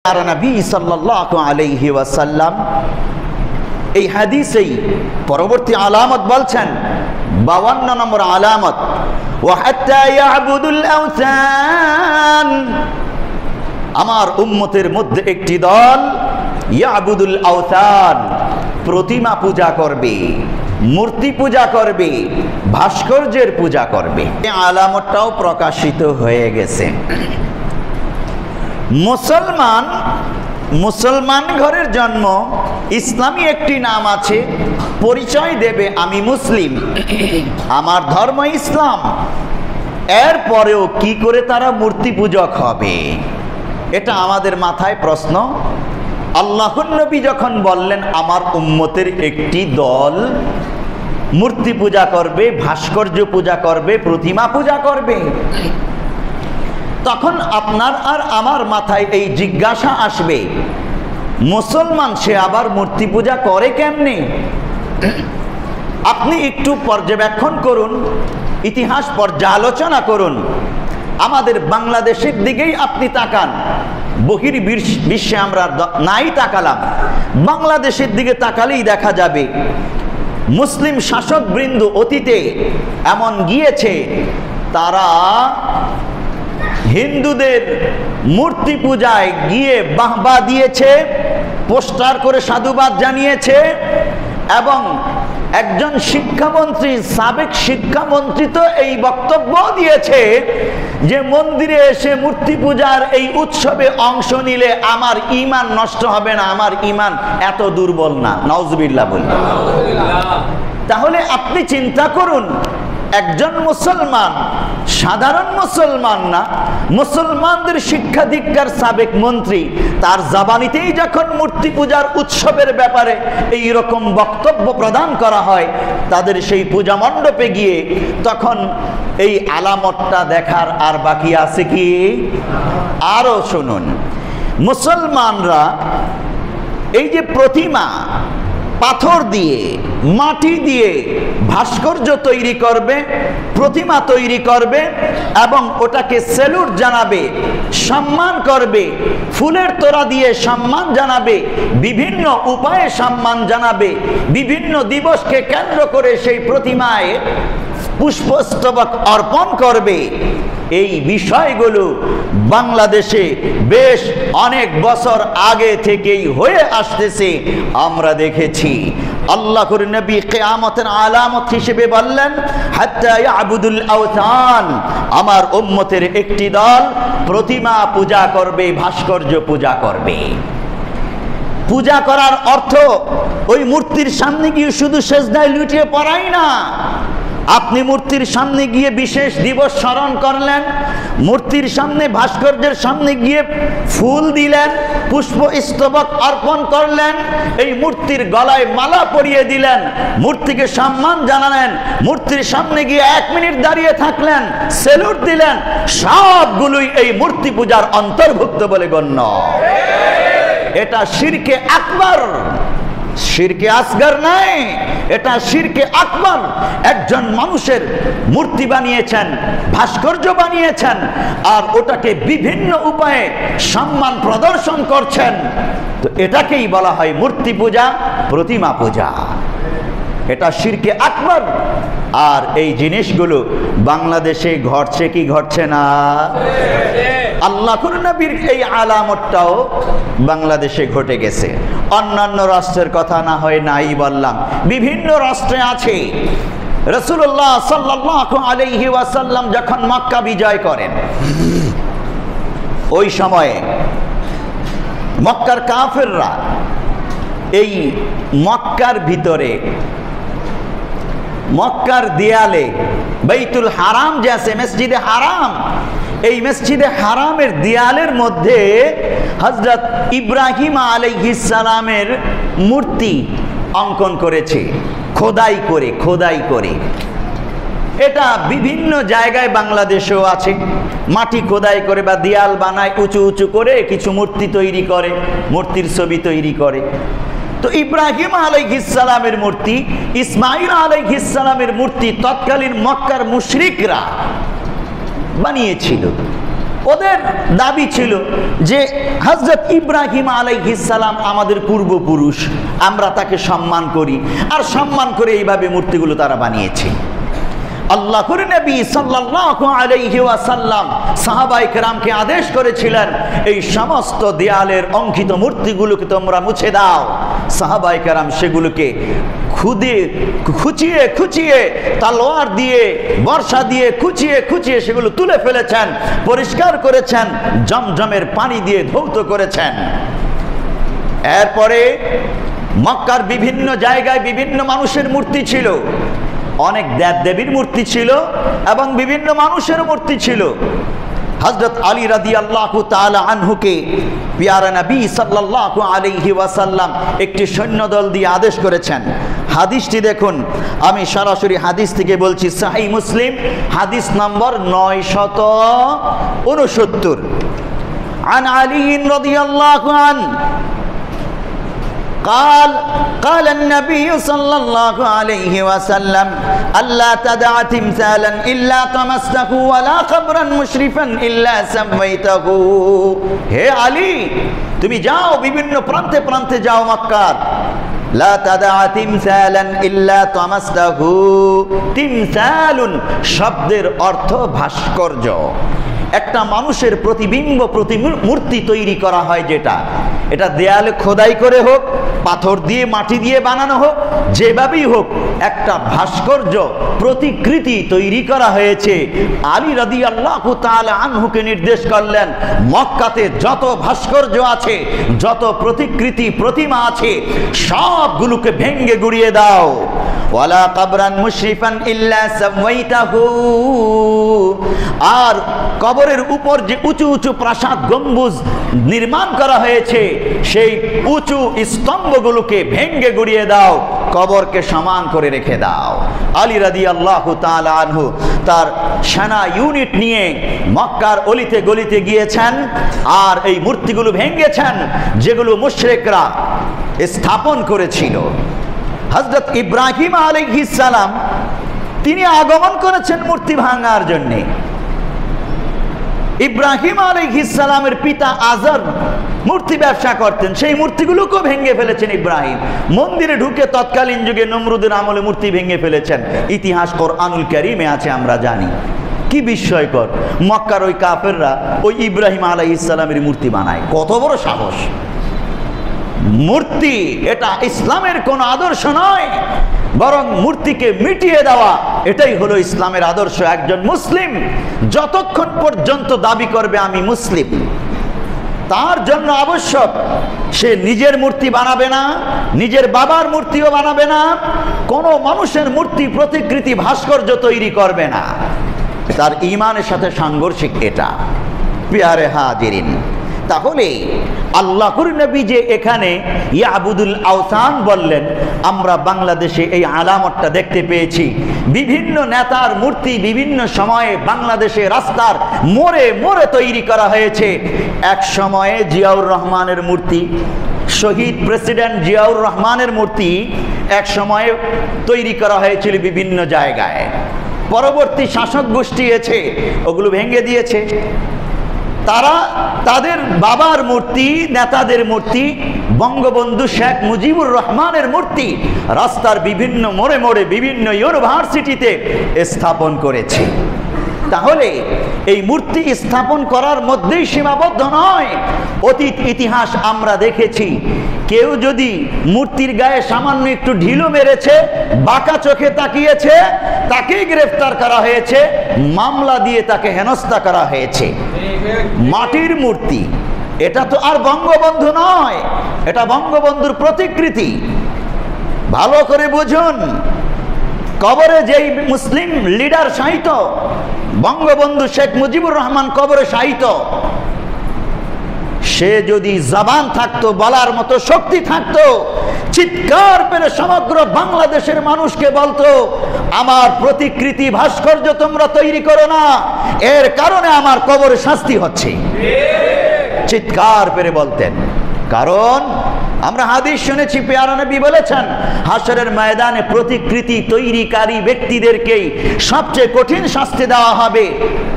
আর নবী সাল্লাল্লাহু আলাইহি ওয়াসাল্লাম এই হাদিসেই পরবর্তী আলামত বলছেন, 52 নম্বর আলামত, ওয়া হাত্তা ইয়াবুদুল আওসান, আমার উম্মতের মধ্যে একটি দল ইয়াবুদুল আওসান, প্রতিমা পূজা করবে, মূর্তি পূজা করবে, ভাস্কর্যের পূজা করবে। এই আলামতটাও প্রকাশিত হয়ে গেছে। মুসলমান ঘরের জন্ম, ইসলামী একটি নাম আছে, পরিচয় দেবে আমি মুসলিম, আমার ধর্ম ইসলাম। এরপরেও কি করে তারা মূর্তি পূজক হবে? এটা আমাদের মাথায় প্রশ্ন। আল্লাহর নবী যখন বললেন আমার উম্মতের একটি দল মূর্তি পূজা করবে, ভাস্কর্য পূজা করবে, প্রতিমা পূজা করবে, তখন আপনার আর আমার মাথায় এই জিজ্ঞাসা আসবে, মুসলমান সে আবার মূর্তি পূজা করে কেমনে? আপনি একটু পর্যবেক্ষণ করুন, ইতিহাস পর্যালোচনা করুন। আমাদের বাংলাদেশের দিকেই আপনি তাকান, বহির বিশ্বে আমরা নাই তাকালাম, বাংলাদেশের দিকে তাকালেই দেখা যাবে মুসলিম শাসকবৃন্দ অতীতে এমন গিয়েছে, তারা হিন্দুদের মূর্তি পূজায় গিয়ে বাহবা দিয়েছে, পোস্টার করে সাধুবাদ জানিয়েছে, এবং একজন শিক্ষামন্ত্রী, সাবেক শিক্ষামন্ত্রী তো এই বক্তব্য দিয়েছে যে মন্দিরে এসে মূর্তি পূজার এই উৎসবে অংশ নিলে আমার ঈমান নষ্ট হবে না, আমার ঈমান এত দুর্বল না। নাউজুবিল্লাহ বলি। তাহলে আপনি চিন্তা করুন, একজন মুসলমান, সাধারণ মুসলমান না, মুসলমানদের শিক্ষা দীক্ষার সাবেক মন্ত্রী, তার জাবানিতেই যখন মূর্তি পূজার উৎসবের ব্যাপারে এই রকম বক্তব্য প্রদান করা হয়, তাদের সেই পূজা মণ্ডপে গিয়ে তখন এই আলামতটা দেখার আর বাকি আছে কি? আরো শুনুন, মুসলমানরা এই যে প্রতিমা পাথর দিয়ে, মাটি দিয়ে ভাস্কর্য তৈরি করবে, প্রতিমা তৈরি করবে এবং ওটাকে স্যালুট জানাবে, সম্মান করবে, ফুলের তোড়া দিয়ে সম্মান জানাবে, বিভিন্ন উপায়ে সম্মান জানাবে, বিভিন্ন দিবসকে কেন্দ্র করে সেই প্রতিমায় পুষ্পস্তবক অর্পণ করবে। এই বিষয়গুলো বাংলাদেশে বেশ অনেক বছর আগে থেকেই হয়ে আসতেছে, আমরা দেখেছি। আল্লাহর নবী কিয়ামতের আলামত হিসেবে বললেন, হাত্তা ইয়াবুদুল আওসান, আমার উম্মতের একটি দল প্রতিমা পূজা করবে, ভাস্কর্য পূজা করবে। পূজা করার অর্থ ওই মূর্তির সামনে গিয়ে শুধু সেজদায় লুটিয়ে পড়াই না। আপনি মূর্তির সামনে গিয়ে বিশেষ দিবস স্মরণ করলেন, মূর্তির সামনে, ভাস্কর্যের সামনে গিয়ে ফুল দিলেন, পুষ্প স্তবক অর্পণ করলেন, এই মূর্তির গলায় মালা পরিয়ে দিলেন, মূর্তিকে সম্মান জানালেন, মূর্তির সামনে গিয়ে 1 মিনিট দাঁড়িয়ে থাকলেন, স্যালুট দিলেন, সবগুলোই এই মূর্তি পূজার অন্তর্ভুক্ত বলে গণ্য। এটা শিরকে আকবার, শিরকে আসগর নাই, এটা শিরকে আকবার। একজন মানুষের মূর্তি বানিয়েছেন, ভাস্কর্য বানিয়েছেন, আর ওটাকে বিভিন্ন উপায়ে সম্মান প্রদর্শন করছেন, তো এটাকেই বলা হয় মূর্তি পূজা, প্রতিমা পূজা। এটা শিরকে আকবার। আর এই জিনিসগুলো বাংলাদেশে ঘটছে কি ঘটছে না? আল্লাহর নবীর এই আলামতটাও বাংলাদেশে ঘটে গেছে। অন্যান্য রাষ্ট্রের কথা না হয় নাই বললাম, বিভিন্ন রাষ্ট্রে আছে। রাসূলুল্লাহ সাল্লাল্লাহু আলাইহি ওয়াসাল্লাম যখন মক্কা বিজয় করেন, ওই সময়ে মক্কার কাফেররা এই মক্কার ভিতরে, মক্কার দেয়ালে, বাইতুল হারাম যে আছে, মসজিদে হারাম, এই মসজিদে হারামের দেয়ালের মধ্যে হযরত ইব্রাহিম আলাইহিস সালামের মূর্তি অঙ্কন করেছে, খোদাই করে। এটা বিভিন্ন জায়গায় বাংলাদেশেও আছে, মাটি খোদাই করে বা দেয়াল বানায় উঁচু উঁচু করে কিছু মূর্তি তৈরি করে, মূর্তির ছবি তৈরি করে। তো ইব্রাহিম আলাইহিস সালামের মূর্তি, ইসমাইল আলাইহিস সালামের মূর্তি তৎকালীন মক্কার মুশরিকরা বানিয়েছিল। ওদের দাবি ছিল যে হযরত ইব্রাহিম আলাইহিস সালাম আমাদের পূর্বপুরুষ, আমরা তাকে সম্মান করি, আর সম্মান করে এইভাবে মূর্তিগুলো তারা বানিয়েছে। আল্লাহর নবী সাল্লাল্লাহু আলাইহি ওয়াসাল্লাম সাহাবায়ে কেরামকে আদেশ করেছিলেন, এই সমস্ত দেয়ালের অঙ্কিত মূর্তিগুলোকে তোমরা মুছে দাও। সাহাবায়ে কেরাম সেগুলোকে খুঁচিয়ে খুঁচিয়ে, তলোয়ার দিয়ে, বর্ষা দিয়ে খুঁচিয়ে খুঁচিয়ে সেগুলো তুলে ফেলেছেন, পরিষ্কার করেছেন, জমজমের পানি দিয়ে ধৌত করেছেন। এরপরে মক্কার বিভিন্ন জায়গায় বিভিন্ন মানুষের মূর্তি ছিল, অনেক দেব দেবীর মূর্তি ছিল এবং বিভিন্ন মানুষের মূর্তি ছিল। হযরত আলী রাদিয়াল্লাহু তাআলা আনহুকে পিয়ারা নবী সাল্লাল্লাহু আলাইহি ওয়াসাল্লাম একটি সৈন্যদল দিয়ে আদেশ করেছেন। হাদিসটি দেখুন, আমি সরাসরি হাদিস থেকে বলছি, সহিহ মুসলিম হাদিস নম্বর 969। আন আলী রাদিয়াল্লাহু আন قال النبي صلى الله عليه وسلم ألا تدع تمثالا إلا طمسته ولا قبرا مشرفا إلا سميته। হে আলী, তুমি যাও বিভিন্ন প্রান্তে প্রান্তে যাও মক্কার, লা তাদা তিমসালান ইল্লা তামাসতাহু। তিমসালুন শব্দের অর্থ ভাস্কর্য, একটা মানুষের প্রতিবিম্ব প্রতিমূর্তি তৈরি করা হয়, যেটা এটা দেয়ালে খোদাই করে হোক, পাথর দিয়ে মাটি দিয়ে বানানো হোক, যেভাবেই হোক একটা ভাস্কর্য প্রতিকৃতি তৈরি করা হয়েছে। আলী রাদিয়াল্লাহু তাআলা আনহুকে নির্দেশ করলেন, মক্কাতে যত ভাস্কর্য আছে, যত প্রতিকৃতি প্রতিমা আছে, সবগুলোকে ভেঙ্গে গুড়িয়ে দাও। ওয়ালা কবরান মুশরিফান ইল্লা সাওয়াইতাহু। আর কবরের উপর যে উঁচু উঁচু প্রাসাদ গম্বুজ নির্মাণ করা হয়েছে, সেই উঁচু স্তম্ভগুলোকে ভেঙ্গে গুড়িয়ে দাও, কবরকে সমান করে রেখে দাও। আলী রাদিয়াল্লাহু তাআলা আনহু তার সেনা ইউনিট নিয়ে মক্কার অলিতে গলিতে গিয়েছেন আর এই মূর্তিগুলো ভেঙ্গেছেন যেগুলো মুশরিকরা স্থাপন করেছিল। হযরত ইব্রাহিম আলাইহিস সালাম তিনি আগমন করেছেন মূর্তি ভাঙার জন্য। ইব্রাহিম আলাইহিস সালামের পিতা আজর মূর্তি ব্যবসা করতেন, সেই মূর্তিগুলোকেও ভেঙে ফেলেছেন ইব্রাহিম। মন্দিরে ঢুকে তৎকালীন যুগে নমরুদের আমলে মূর্তি ভেঙে ফেলেছেন, ইতিহাস কোরআনুল কারীমে আছে, আমরা জানি। কি বিস্ময়কর, মক্কার ওই কাফেররা ওই ইব্রাহিম আলাইহিস সালামের মূর্তি বানায়, কত বড় সাহস! মূর্তি এটা ইসলামের কোন আদর্শ নয়, বরং মূর্তিকে মিটিয়ে দেওয়া এটাই হলো ইসলামের আদর্শ। একজন মুসলিম যতক্ষণ পর্যন্ত দাবি করবে আমি মুসলিম, তার জন্য আবশ্যক সে নিজের মূর্তি বানাবে না, নিজের বাবার মূর্তিও বানাবে না, কোনো মানুষের মূর্তি প্রতিকৃতি ভাস্কর্য তৈরি করবে না। তার ঈমানের সাথে সাংঘর্ষিক এটা। পিয়ারে হাজিরিন, তাহলে আল্লাহর নবী যে এখানে ইয়াবুদুল আওসান বললেন, আমরা বাংলাদেশে এই আলামতটা দেখতে পেয়েছি। বিভিন্ন নেতার মূর্তি বিভিন্ন সময়ে বাংলাদেশে রাস্তার মোড়ে মোড়ে তৈরি করা হয়েছে। এক সময়ে জিয়াউর রহমানের মূর্তি, শহীদ প্রেসিডেন্ট জিয়াউর রহমানের মূর্তি এক সময়ে তৈরি করা হয়েছিল বিভিন্ন জায়গায়। পরবর্তী শাসক গোষ্ঠী এসে ওগুলো ভেঙে দিয়েছে। তারা তাদের বাবার মূর্তি, নেতাদের মূর্তি, বঙ্গবন্ধু শেখ মুজিবুর রহমানের মূর্তি রাস্তার বিভিন্ন মোড়ে মোড়ে বিভিন্ন ইউনিভার্সিটিতে স্থাপন করেছে। তাহলে এই মূর্তি স্থাপন করার মধ্যেই সীমাবদ্ধ নয়। অতীত ইতিহাস আমরা দেখেছি, কেউ যদি মূর্তির গায়ে সামান্য একটু ঢিলু মেরেছে, বাঁকা চোখে তাকিয়েছে, তাকেই গ্রেফতার করা হয়েছে, মামলা দিয়ে তাকে হেনস্থা করা হয়েছে। মাটির মূর্তি, এটা তো আর বঙ্গবন্ধু নয়, এটা বঙ্গবন্ধুর প্রতিকৃতি। ভালো করে বুঝুন, কবরে যেই মুসলিম লিডার শায়িত, বঙ্গবন্ধু শেখ মুজিবুর রহমান কবরে শায়িত, সে যদি জবান থাকতো, বলার মতো শক্তি থাকতো, চিৎকার করে সমগ্র বাংলাদেশের মানুষকে বলতো, আমার প্রতিকৃতি ভাস্কর্য তোমরা তৈরি করো না, এর কারণে আমার কবরে শাস্তি হচ্ছে, চিৎকার করে বলতেন। কারণ আমরা হাদিস শুনেছি, পেয়ারা নবী বলেছেন হাশরের ময়দানে প্রতিকৃতি তৈরিকারী ব্যক্তিদেরকেই সবচেয়ে কঠিন শাস্তি দেওয়া হবে,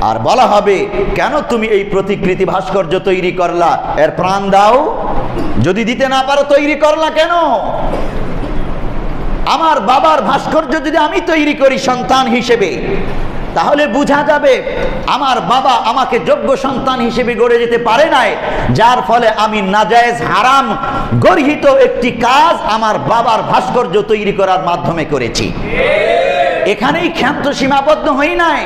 আর বলা হবে কেন তুমি এই প্রতিকৃতি ভাস্কর্য তৈরি করলা, এর প্রাণ দাও, যদি দিতে না পারো তৈরি করলা কেন? আমার বাবার ভাস্কর্য যদি আমি তৈরি করি সন্তান হিসেবে, তাহলে বোঝা যাবে আমার বাবা আমাকে যোগ্য সন্তান হিসেবে গড়ে যেতে পারে নাই, যার ফলে আমি নাজায়েজ হারাম গর্হিত একটি কাজ আমার বাবার ভাস্কর্য তৈরি করার মাধ্যমে করেছি। এখানেই ক্ষান্ত সীমাবদ্ধ হই নাই,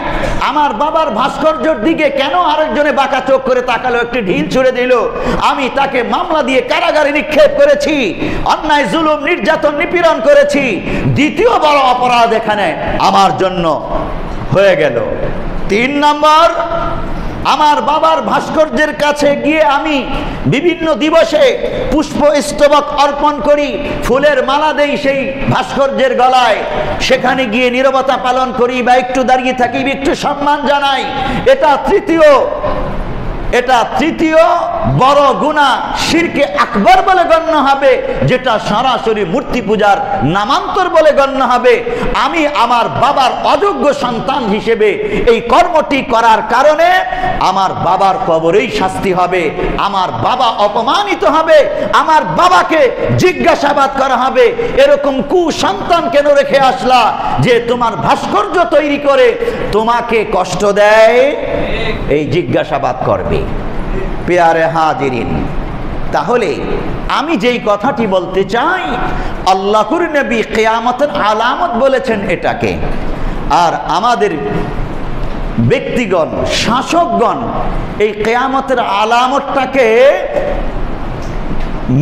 আমার বাবার ভাস্কর্যের দিকে কেন আরেকজনে বাঁকা চোখ করে তাকালো, একটি ঢিল ছুড়ে দিল, আমি তাকে মামলা দিয়ে কারাগারে নিক্ষেপ করেছি, অন্যায় জুলুম নির্যাতন নিপীড়ন করেছি। দ্বিতীয় বড় অপরাধ এখানে আমার জন্য হয়ে গেল। 3 নম্বর, আমার বাবার ভাস্কর্যের কাছে গিয়ে আমি বিভিন্ন দিবসে পুষ্পস্তবক অর্পণ করি, ফুলের মালা দেই সেই ভাস্কর্যের গলায়, সেখানে গিয়ে নীরবতা পালন করি বা একটু দাঁড়িয়ে থাকি, একটু সম্মান জানাই। এটা তৃতীয় বড় গুনাহ, শিরকে আকবার বলে গণ্য হবে, যেটা সরাসরি মূর্তি পূজার নামান্তর বলে গণ্য হবে। আমি আমার বাবার অযোগ্য সন্তান হিসেবে এই কর্মটি করার কারণে আমার বাবার কবরেই শাস্তি হবে, আমার বাবা অপমানিত হবে, আমার বাবাকে জিজ্ঞাসাবাদ করা হবে, এরকম কুসন্তান কেন রেখে আসলা যে তোমার ভাস্কর্য তৈরি করে তোমাকে কষ্ট দেয়, এই জিজ্ঞাসাবাদ করবে। পেয়ারে হাজিরিন, তাহলে আমি যেই কথাটি বলতে চাই, আল্লাহর নবী কিয়ামতের আলামত বলেছেন এটাকে, আর আমাদের ব্যক্তিগণ শাসকগণ এই কিয়ামতের আলামতটাকে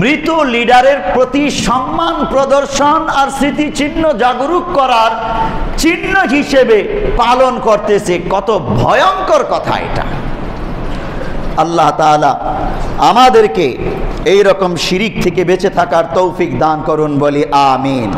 মৃত লিডারের প্রতি সম্মান প্রদর্শন আর স্মৃতিচিহ্ন জাগরুক করার চিহ্ন হিসেবে পালন করতেছে। কত ভয়ঙ্কর কথা এটা! আল্লাহ তাআলা আমাদেরকে এই রকম শিরিক থেকে বেঁচে থাকার তৌফিক দান করুন, বলি আমিন।